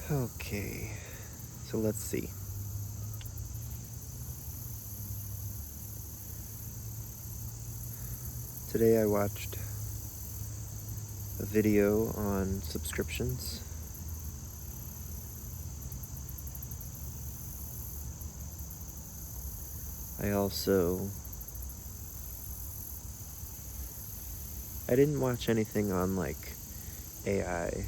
Okay, so let's see. Today I watched a video on subscriptions. I didn't watch anything on like AI,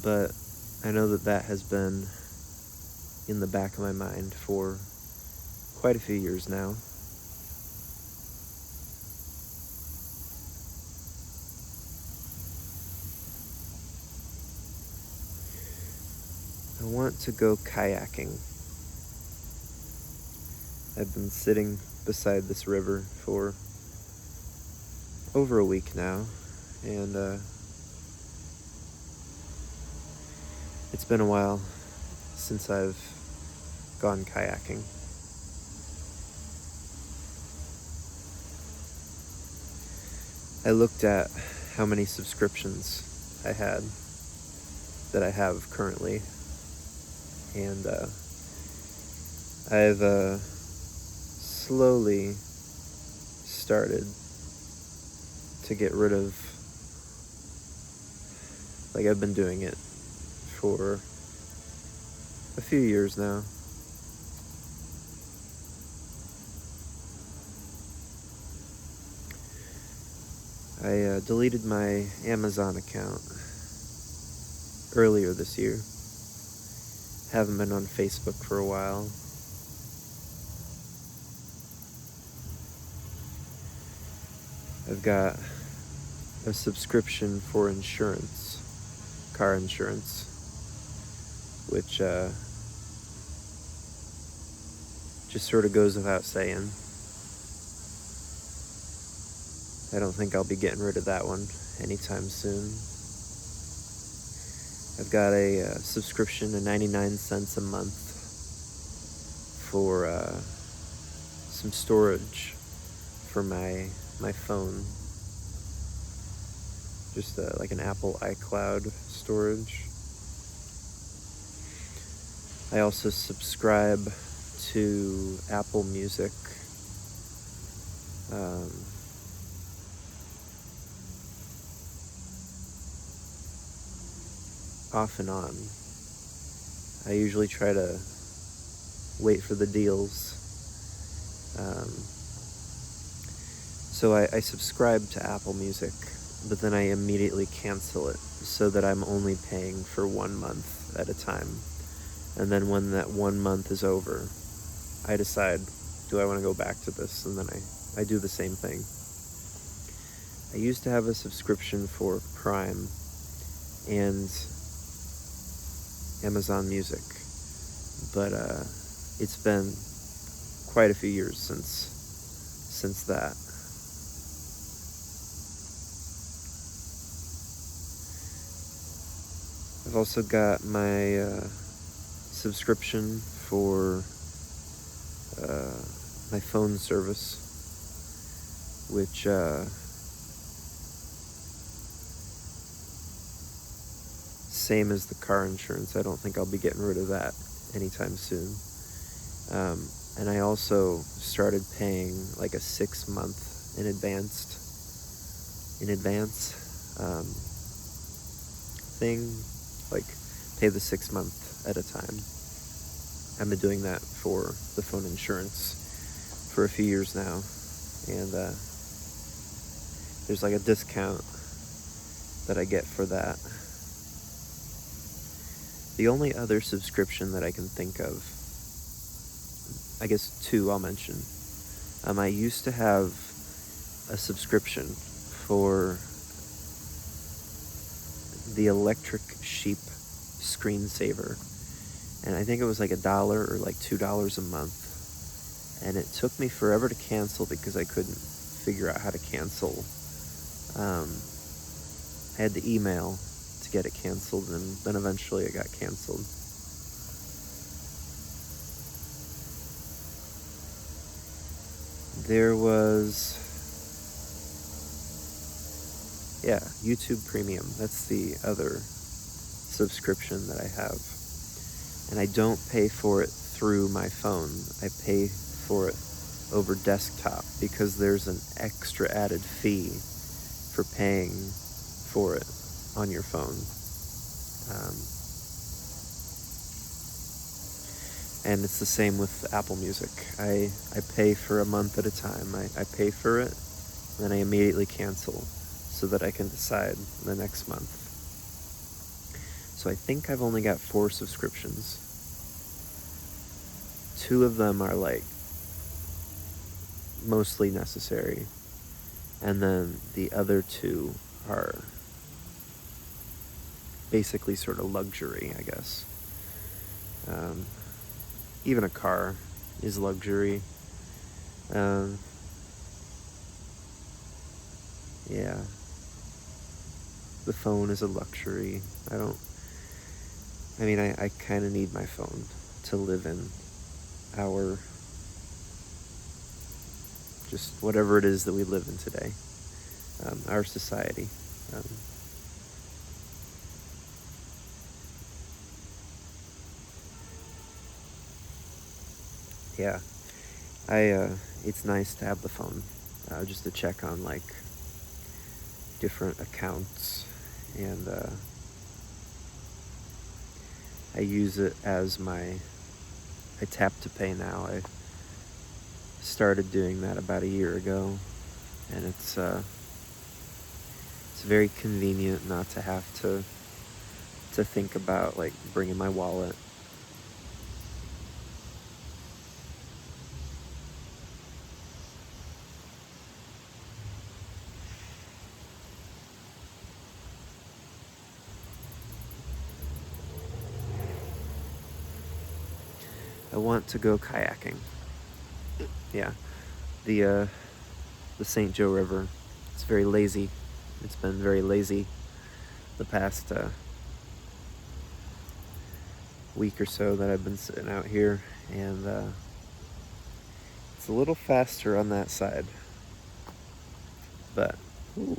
but I know that has been in the back of my mind for quite a few years now. I want to go kayaking. I've been sitting beside this river for over a week now, and it's been a while since I've gone kayaking. I looked at how many subscriptions I had that I have currently, and I've slowly started to get rid of, like, I've been doing it for a few years now. I deleted my Amazon account earlier this year. Haven't been on Facebook for a while. I've got a subscription for insurance, car insurance, which just sort of goes without saying. I don't think I'll be getting rid of that one anytime soon. I've got a subscription of 99 cents a month for some storage for my phone. Just like an Apple iCloud storage. I also subscribe to Apple Music. Off and on. I usually try to wait for the deals. So I subscribe to Apple Music, but then I immediately cancel it so that I'm only paying for 1 month at a time. And then when that 1 month is over, I decide, do I want to go back to this? And then I do the same thing. I used to have a subscription for Prime and Amazon Music, but it's been quite a few years since that. I've also got my subscription for my phone service, which same as the car insurance. I don't think I'll be getting rid of that anytime soon. And I also started paying like a 6 month in advance thing, like pay the 6 month at a time. I've been doing that for the phone insurance for a few years now, and there's like a discount that I get for that. The only other subscription that I can think of, I guess 2 I'll mention. I used to have a subscription for the Electric Sheep screensaver, and I think it was like $1 or like $2 a month, and it took me forever to cancel because I couldn't figure out how to cancel. I had to email to get it canceled, and then eventually it got canceled. There was, YouTube Premium. That's the other subscription that I have. And I don't pay for it through my phone. I pay for it over desktop because there's an extra added fee for paying for it on your phone. And it's the same with Apple Music. I pay for a month at a time. I pay for it, then I immediately cancel so that I can decide the next month. So I think I've only got 4 subscriptions. 2 of them are like mostly necessary, and then the other 2 are basically sort of luxury, I guess. Even a car is luxury. Yeah. The phone is a luxury. I kind of need my phone to live in our, just whatever it is that we live in today, our society. Yeah, it's nice to have the phone, just to check on like different accounts, and I use it as I tap to pay now. I started doing that about a year ago, and it's very convenient not to have to think about like bringing my wallet. I want to go kayaking. Yeah, the St. Joe River. It's very lazy. It's been very lazy the past week or so that I've been sitting out here, and it's a little faster on that side. But ooh.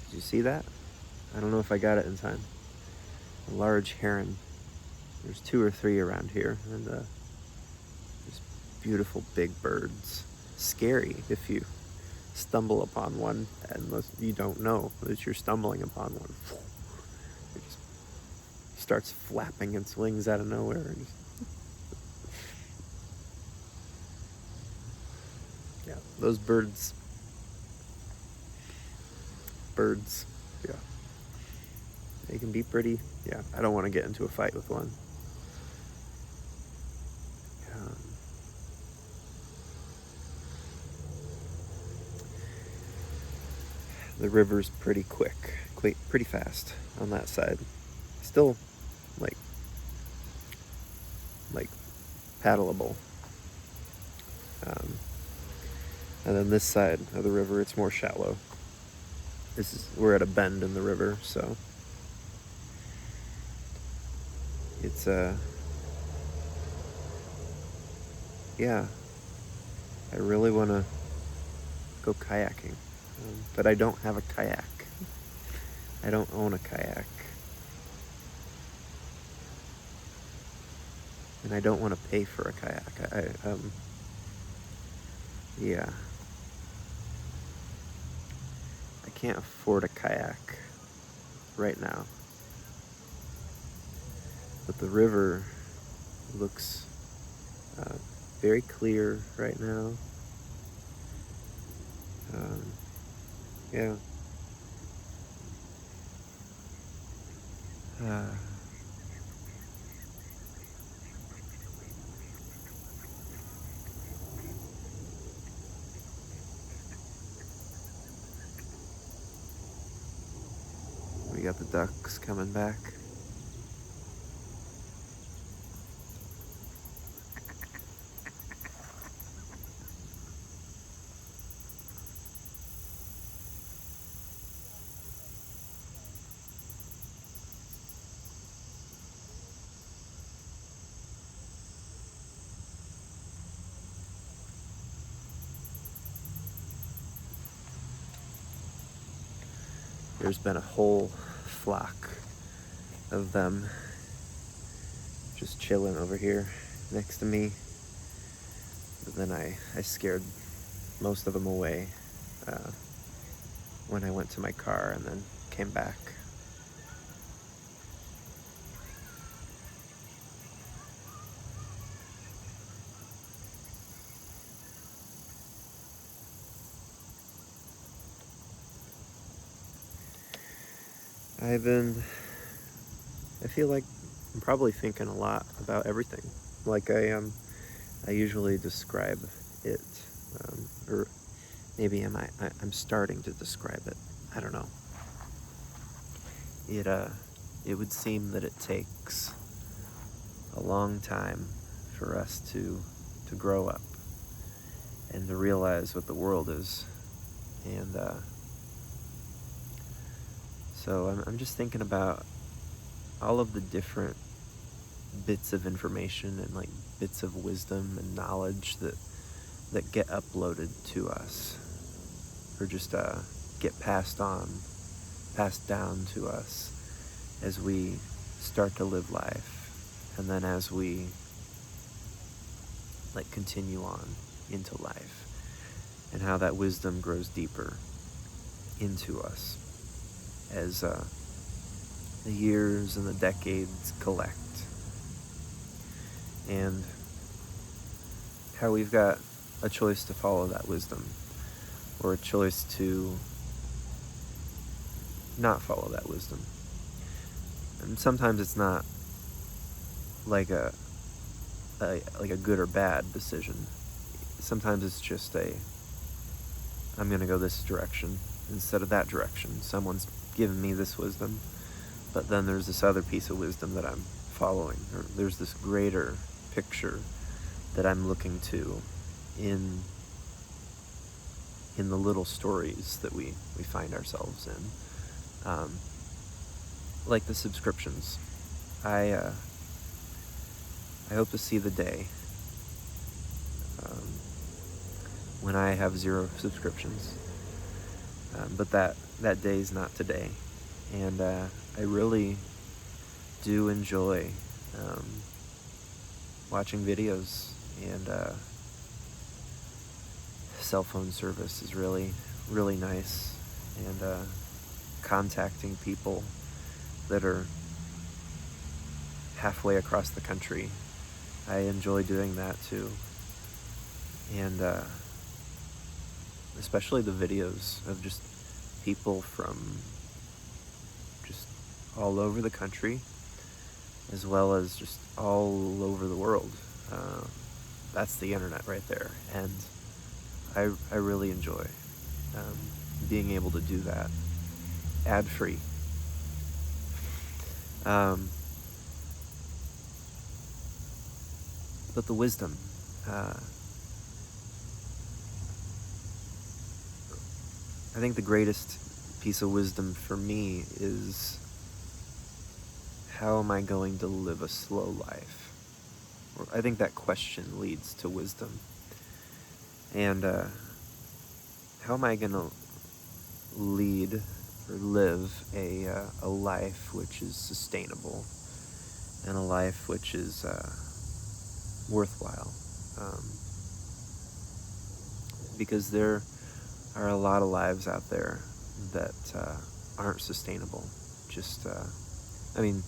Did you see that? I don't know if I got it in time. A large heron. There's 2 or 3 around here, and just beautiful big birds. Scary if you stumble upon one and you don't know that you're stumbling upon one. It just starts flapping its wings out of nowhere. Yeah, those birds. Yeah. They can be pretty. Yeah, I don't want to get into a fight with one. The river's pretty pretty fast on that side. Still, like paddleable. And then this side of the river, it's more shallow. We're at a bend in the river, so it's yeah. I really want to go kayaking, but I don't have a kayak. I don't own a kayak, and I don't want to pay for a kayak. Yeah. I can't afford a kayak right now. But the river looks very clear right now. Yeah. We got the ducks coming back. there's been a whole flock of them just chilling over here next to me. But then I scared most of them away when I went to my car and then came back. I feel like I'm probably thinking a lot about everything. Like I usually describe it, or maybe I'm starting to describe it. I don't know. It would seem that it takes a long time for us to grow up and to realize what the world is. And so I'm just thinking about all of the different bits of information and like bits of wisdom and knowledge that get uploaded to us, or just get passed down to us as we start to live life, and then as we like continue on into life, and how that wisdom grows deeper into us as the years and the decades collect, and how we've got a choice to follow that wisdom, or a choice to not follow that wisdom. And sometimes it's not like a good or bad decision. Sometimes it's just I'm gonna go this direction instead of that direction. Someone's given me this wisdom, but then there's this other piece of wisdom that I'm following, or there's this greater picture that I'm looking to in the little stories that we find ourselves in. Like the subscriptions. I hope to see the day when I have 0 subscriptions. But that day is not today. And I really do enjoy watching videos, and cell phone service is really, really nice, and contacting people that are halfway across the country. I enjoy doing that too. And especially the videos of just people from just all over the country, as well as just all over the world. That's the internet right there. And I really enjoy being able to do that ad-free. But the wisdom, I think the greatest piece of wisdom for me is, how am I going to live a slow life? Or I think that question leads to wisdom. And how am I going to lead or live a life which is sustainable, and a life which is worthwhile? Because there are a lot of lives out there that aren't sustainable. Just, I mean,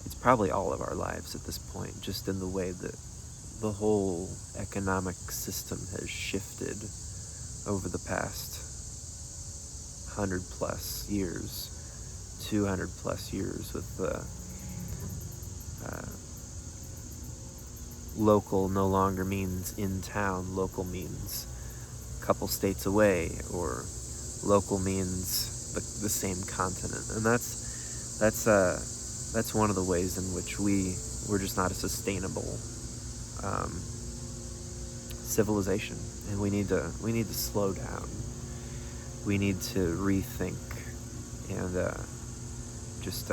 it's probably all of our lives at this point, just in the way that the whole economic system has shifted over the past 100+ years, 200+ years, with the local no longer means in town. Local means a couple states away, or local means the same continent. And that's one of the ways in which we're just not a sustainable civilization, and we need to slow down. We need to rethink and just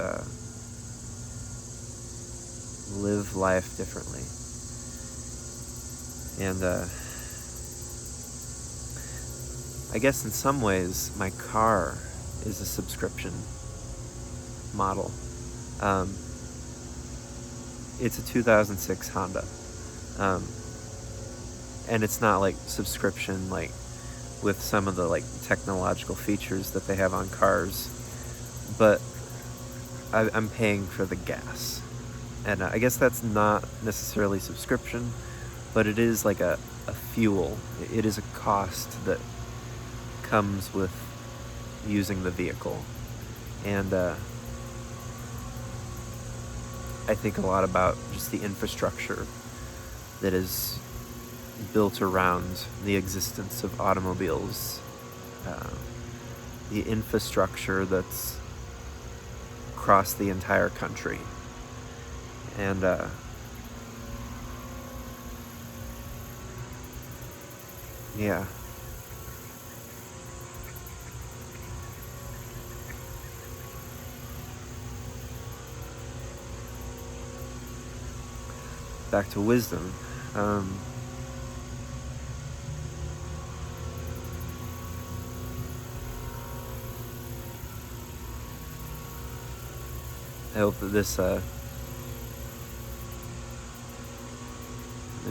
live life differently. And I guess in some ways my car is a subscription model. It's a 2006 Honda. And it's not like subscription like with some of the like technological features that they have on cars, but I'm paying for the gas. And I guess that's not necessarily subscription, but it is like a fuel. It is a cost that comes with using the vehicle. And I think a lot about just the infrastructure that is built around the existence of automobiles, the infrastructure that's across the entire country. And yeah. Back to wisdom. I hope that this, there's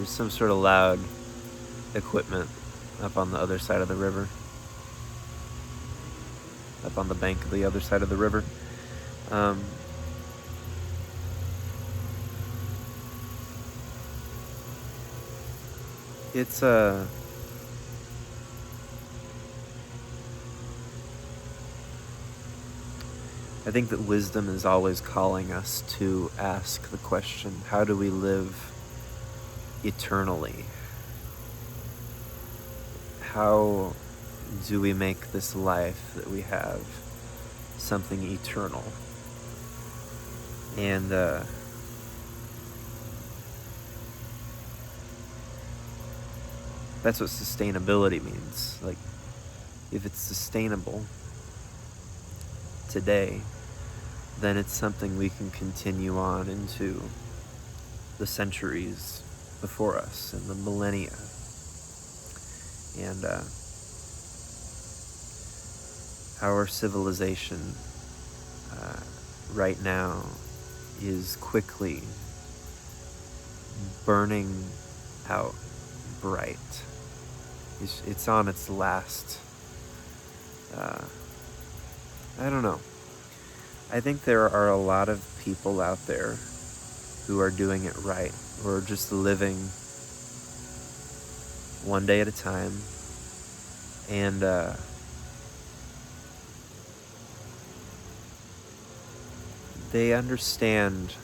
some sort of loud equipment up on the other side of the river. Up on the bank of the other side of the river. It's I think that wisdom is always calling us to ask the question, how do we live eternally? How do we make this life that we have something eternal? And that's what sustainability means. Like, if it's sustainable today, then it's something we can continue on into the centuries before us and the millennia. And our civilization right now is quickly burning out bright. It's on its last, I don't know. I think there are a lot of people out there who are doing it right, who are just living one day at a time, and they understand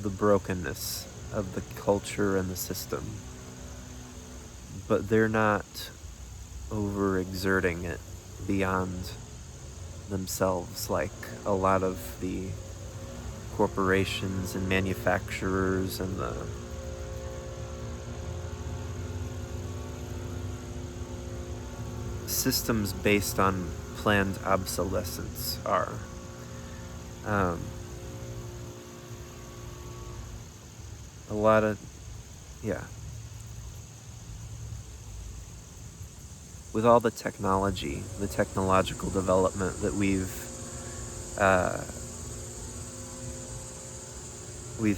the brokenness of the culture and the system, but they're not overexerting it beyond themselves like a lot of the corporations and manufacturers and the systems based on planned obsolescence are. A lot of, yeah. With all the technology, the technological development that we've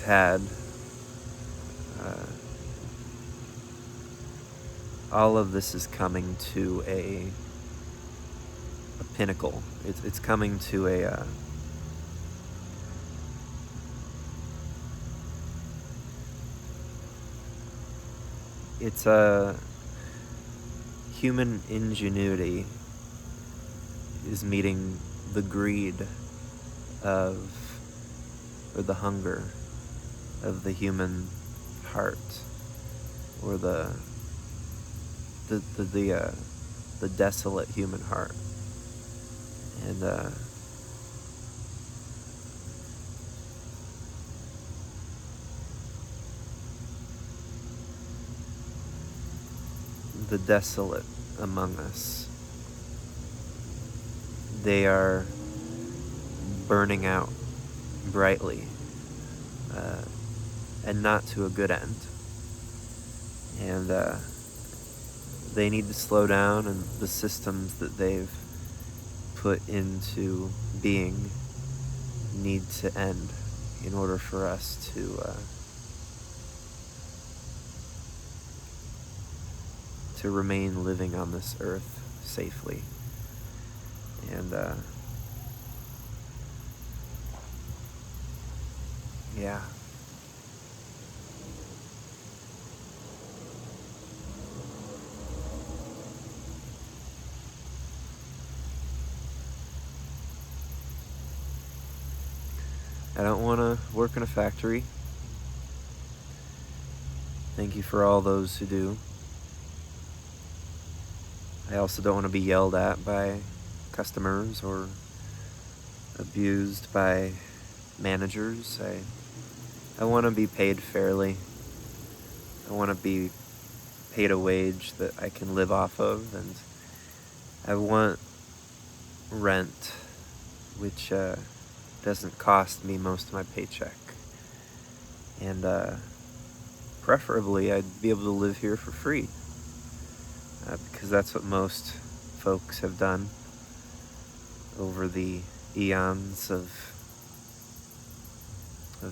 had, all of this is coming to a pinnacle. It's coming to a it's a human ingenuity is meeting the greed of, or the hunger of the human heart, or the desolate human heart. And the desolate among us, they are burning out brightly, and not to a good end. And they need to slow down, and the systems that they've put into being need to end in order for us to remain living on this earth safely. And yeah. I don't want to work in a factory. Thank you for all those who do. I also don't want to be yelled at by customers or abused by managers. I want to be paid fairly. I want to be paid a wage that I can live off of, and I want rent, which doesn't cost me most of my paycheck. And preferably, I'd be able to live here for free, because that's what most folks have done over the eons of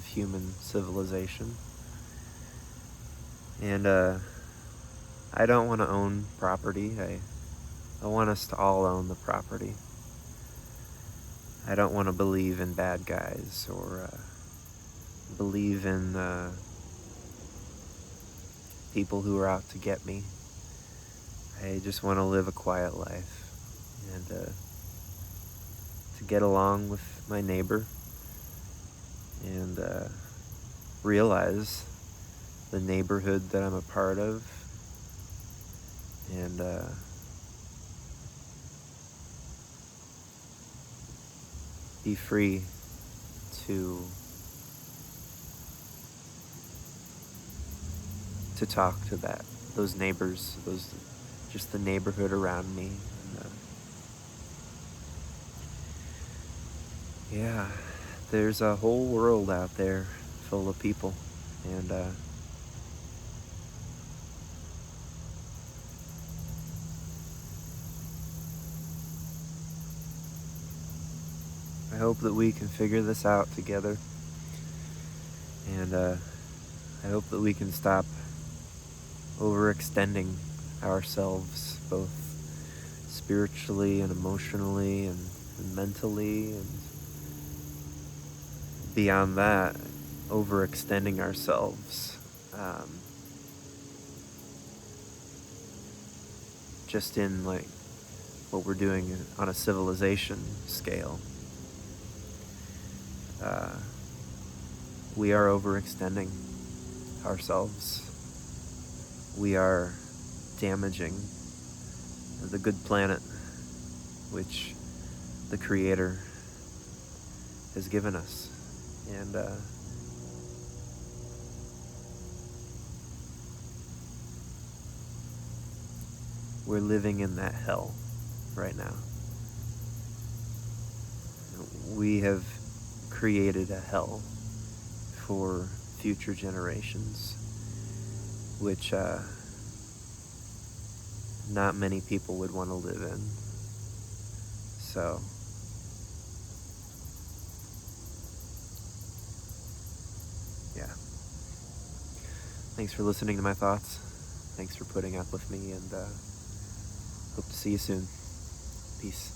human civilization. And I don't want to own property. I want us to all own the property. I don't want to believe in bad guys or believe in people who are out to get me. I just want to live a quiet life and to get along with my neighbor and realize the neighborhood that I'm a part of, and be free to talk to those neighbors, just the neighborhood around me. And, yeah, there's a whole world out there full of people, and I hope that we can figure this out together, and I hope that we can stop overextending ourselves, both spiritually and emotionally and mentally, and beyond that, overextending ourselves just in like what we're doing on a civilization scale. We are overextending ourselves. We are damaging the good planet which the Creator has given us. And we're living in that hell right now. We have created a hell for future generations, which not many people would want to live in. So yeah, thanks for listening to my thoughts. Thanks for putting up with me, and hope to see you soon. Peace.